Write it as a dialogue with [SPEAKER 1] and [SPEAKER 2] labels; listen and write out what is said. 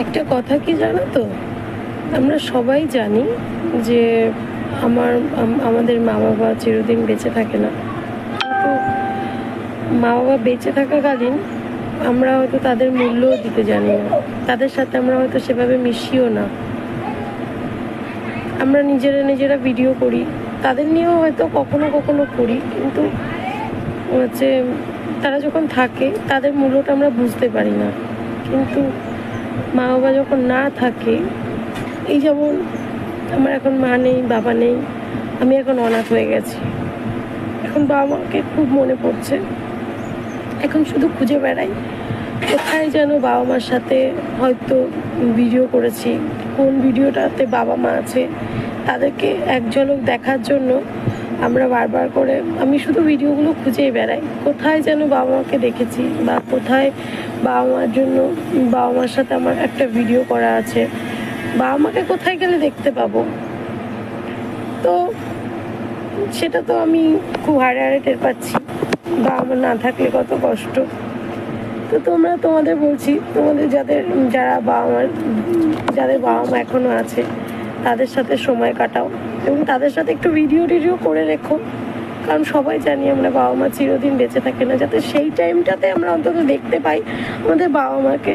[SPEAKER 1] একটা কথা কি জানো তো, আমরা সবাই জানি যে আমাদের মা বাবা চিরদিন বেঁচে থাকে না, কিন্তু মা বাবা বেঁচে থাকাকালীন আমরা হয়তো তাদের মূল্যও দিতে জানি না, তাদের সাথে আমরা হয়তো সেভাবে মিশিও না। আমরা নিজেরা ভিডিও করি, তাদের নিয়েও হয়তো কখনো কখনো করি, কিন্তু হচ্ছে তারা যখন থাকে তাদের মূল্যটা আমরা বুঝতে পারি না। কিন্তু মা বাবা যখন না থাকে, এই যেমন আমার এখন মা নেই, বাবা নেই, আমি এখন অনাথ হয়ে গেছি, এখন বাবা মাকে খুব মনে পড়ছে, এখন শুধু খুঁজে বেড়াই কোথায় যেন বাবা মার সাথে হয়তো ভিডিও করেছি, কোন ভিডিওটাতে বাবা মা আছে, তাদেরকে এক ঝলক দেখার জন্য আমরা বারবার করে আমি শুধু ভিডিওগুলো খুঁজেই বেড়াই, কোথায় যেন বাবা মাকে দেখেছি বা কোথায় বাবা মার জন্য বাবা মার সাথে আমার একটা ভিডিও করা আছে, বাবা মাকে কোথায় গেলে দেখতে পাবো। তো সেটা তো আমি খুব হাড়ে হাড়ে টের পাচ্ছি, বাবা মা না থাকলে কত কষ্ট। তো তোমাদের বলছি, তোমাদের যাদের বাবা মা এখনো আছে, তাদের সাথে সময় কাটাও এবং তাদের সাথে একটু ভিডিও করে রেখো, কারণ সবাই জানি আমরা বাবা মা চিরদিন বেঁচে থাকে না, যাতে সেই টাইমটাতে আমরা অন্তত দেখতে পাই আমাদের বাবা মাকে।